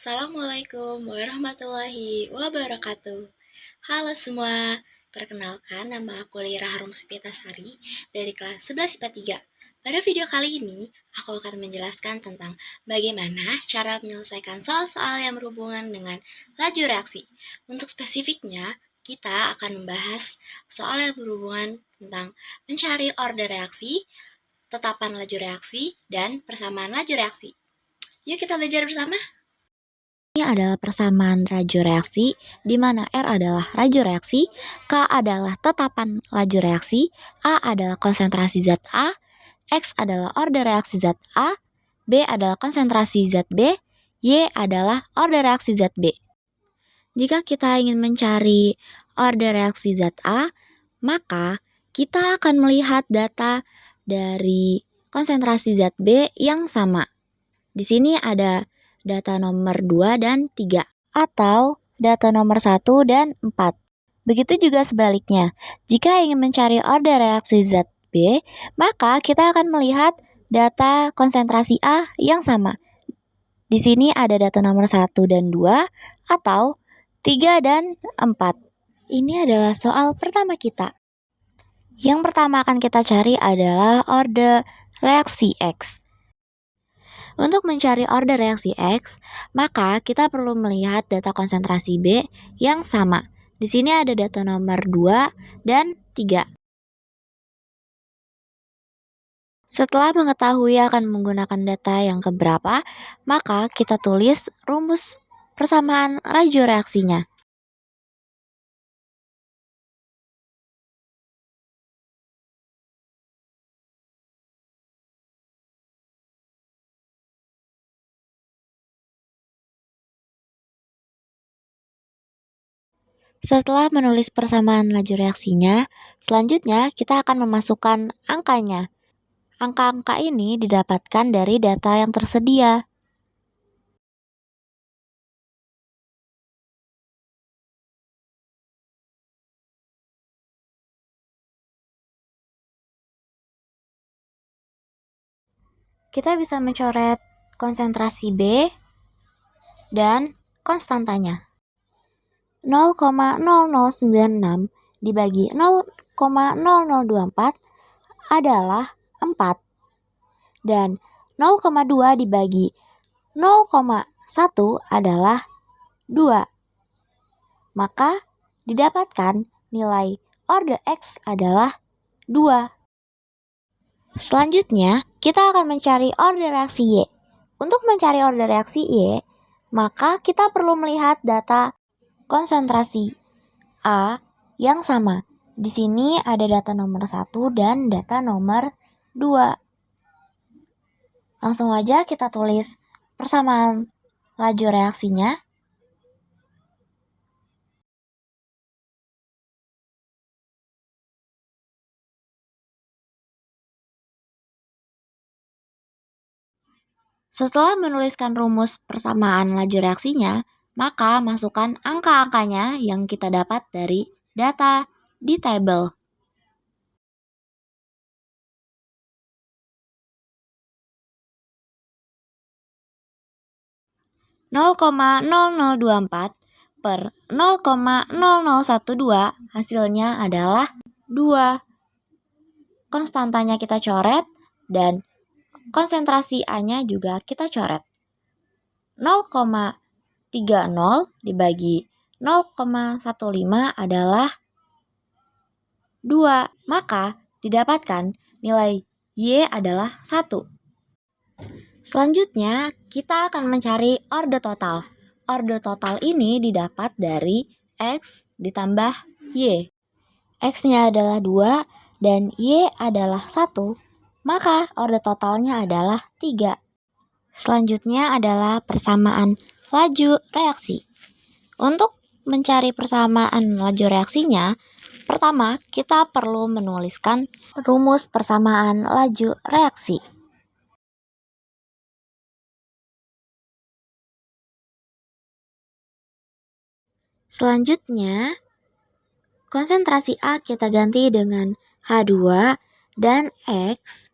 Assalamualaikum warahmatullahi wabarakatuh. Halo semua, perkenalkan nama aku Lira Harum Spitasari dari kelas 11 IPA 3. Pada video kali ini, aku akan menjelaskan tentang bagaimana cara menyelesaikan soal-soal yang berhubungan dengan laju reaksi. Untuk spesifiknya, kita akan membahas soal yang berhubungan tentang mencari order reaksi, tetapan laju reaksi, dan persamaan laju reaksi. Yuk kita belajar bersama. Ini adalah persamaan laju reaksi, di mana R adalah laju reaksi, K adalah tetapan laju reaksi, A adalah konsentrasi zat A, X adalah order reaksi zat A, B adalah konsentrasi zat B, Y adalah order reaksi zat B. Jika kita ingin mencari order reaksi zat A, maka kita akan melihat data dari konsentrasi zat B yang sama. Di sini ada data nomor 2 dan 3, atau data nomor 1 dan 4. Begitu juga sebaliknya, jika ingin mencari order reaksi zat B, maka kita akan melihat data konsentrasi A yang sama. Di sini ada data nomor 1 dan 2, atau 3 dan 4. Ini adalah soal pertama kita. Yang pertama akan kita cari adalah order reaksi X. Untuk mencari order reaksi X, maka kita perlu melihat data konsentrasi B yang sama. Di sini ada data nomor 2 dan 3. Setelah mengetahui akan menggunakan data yang keberapa, maka kita tulis rumus persamaan laju reaksinya. Setelah menulis persamaan laju reaksinya, selanjutnya kita akan memasukkan angkanya. Angka-angka ini didapatkan dari data yang tersedia. Kita bisa mencoret konsentrasi B dan konstantanya. 0,0096 dibagi 0,0024 adalah 4. Dan 0,2 dibagi 0,1 adalah 2. Maka didapatkan nilai order X adalah 2. Selanjutnya, kita akan mencari order reaksi Y. Untuk mencari order reaksi Y, maka kita perlu melihat data konsentrasi A yang sama. Di sini ada data nomor 1 dan data nomor 2. Langsung aja kita tulis persamaan laju reaksinya. Setelah menuliskan rumus persamaan laju reaksinya, maka masukkan angka-angkanya yang kita dapat dari data di tabel. (0,0024 per 0,0012 hasilnya adalah 2. Konstantanya kita coret dan konsentrasi A-nya juga kita coret. 0,30 dibagi 0,15 adalah 2. Maka didapatkan nilai Y adalah 1. Selanjutnya, kita akan mencari order total. Order total ini didapat dari X ditambah Y. X-nya adalah 2 dan Y adalah 1. Maka order totalnya adalah 3. Selanjutnya adalah persamaan laju reaksi. Untuk mencari persamaan laju reaksinya, pertama kita perlu menuliskan rumus persamaan laju reaksi. Selanjutnya, konsentrasi A kita ganti dengan H2 dan X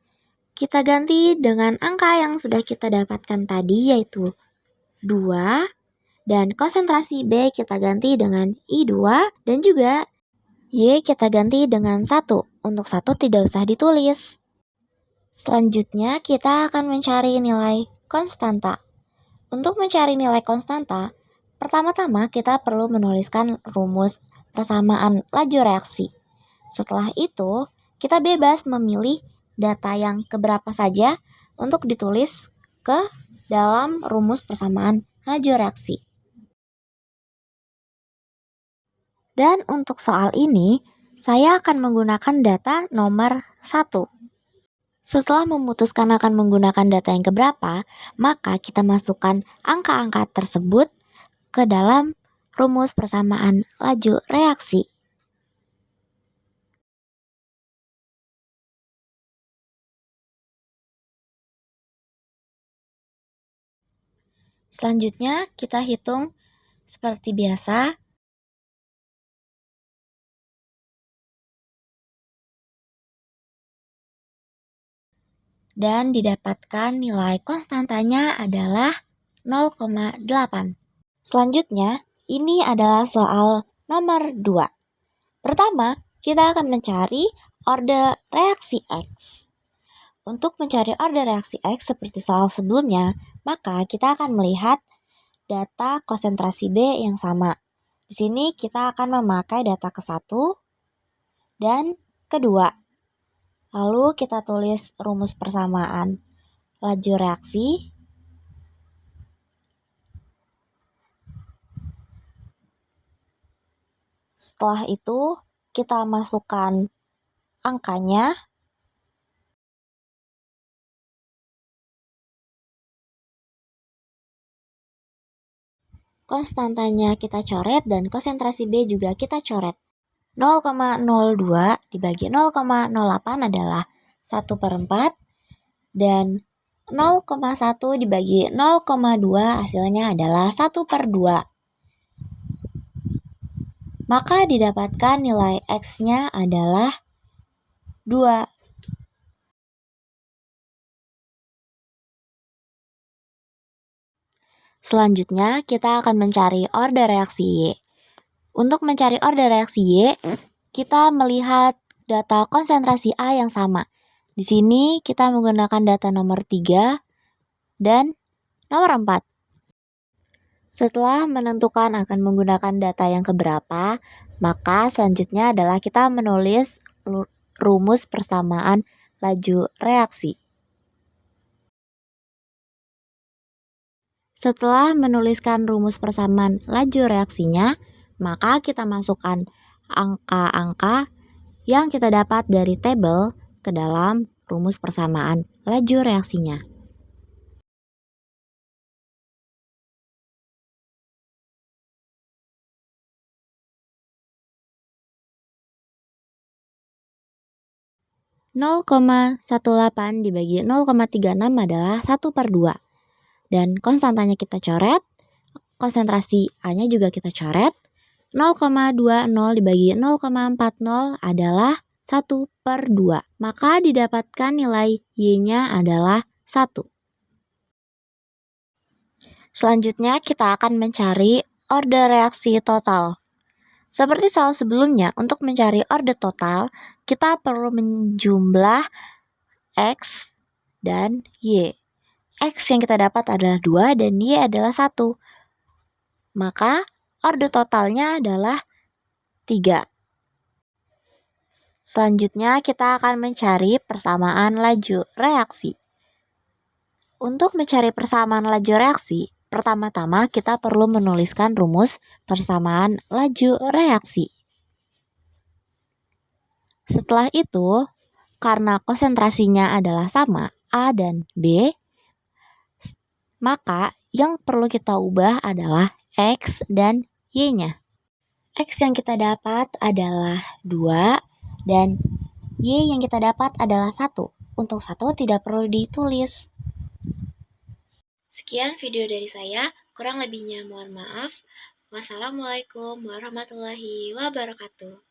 kita ganti dengan angka yang sudah kita dapatkan tadi, yaitu 2 Dan konsentrasi B kita ganti dengan I2 dan juga Y kita ganti dengan 1. Untuk 1 tidak usah ditulis. Selanjutnya kita akan mencari nilai konstanta. Untuk mencari nilai konstanta, pertama-tama kita perlu menuliskan rumus persamaan laju reaksi. Setelah itu, kita bebas memilih data yang keberapa saja untuk ditulis ke dalam rumus persamaan laju reaksi. Dan untuk soal ini, saya akan menggunakan data nomor 1. Setelah memutuskan akan menggunakan data yang keberapa, maka kita masukkan angka-angka tersebut ke dalam rumus persamaan laju reaksi. Selanjutnya, kita hitung seperti biasa. Dan didapatkan nilai konstantanya adalah 0,8. Selanjutnya, ini adalah soal nomor 2. Pertama, kita akan mencari orde reaksi X. Untuk mencari orde reaksi X seperti soal sebelumnya, maka kita akan melihat data konsentrasi B yang sama. Di sini kita akan memakai data ke-1 dan kedua. Lalu kita tulis rumus persamaan laju reaksi. Setelah itu kita masukkan angkanya. Konstantanya kita coret dan konsentrasi B juga kita coret. 0,02 dibagi 0,08 adalah 1/4 dan 0,1 dibagi 0,2 hasilnya adalah 1/2. Maka didapatkan nilai X-nya adalah 2. Selanjutnya kita akan mencari orde reaksi Y. Untuk mencari orde reaksi Y, kita melihat data konsentrasi A yang sama. Di sini kita menggunakan data nomor 3 dan nomor 4. Setelah menentukan akan menggunakan data yang keberapa, maka selanjutnya adalah kita menulis rumus persamaan laju reaksi. Setelah menuliskan rumus persamaan laju reaksinya, maka kita masukkan angka-angka yang kita dapat dari tabel ke dalam rumus persamaan laju reaksinya. (0,18 dibagi 0,36 adalah 1/2. Dan konstantanya kita coret, konsentrasi A-nya juga kita coret. 0,20 dibagi 0,40 adalah 1/2. Maka didapatkan nilai Y-nya adalah 1. Selanjutnya kita akan mencari orde reaksi total. Seperti soal sebelumnya, untuk mencari orde total, kita perlu menjumlah X dan Y. X yang kita dapat adalah 2 dan Y adalah 1. Maka orde totalnya adalah 3. Selanjutnya kita akan mencari persamaan laju reaksi. Untuk mencari persamaan laju reaksi, pertama-tama kita perlu menuliskan rumus persamaan laju reaksi. Setelah itu, karena konsentrasinya adalah sama, A dan B, maka yang perlu kita ubah adalah X dan Y-nya. X yang kita dapat adalah 2 dan Y yang kita dapat adalah 1. Untuk 1 tidak perlu ditulis. Sekian video dari saya, kurang lebihnya mohon maaf. Wassalamualaikum warahmatullahi wabarakatuh.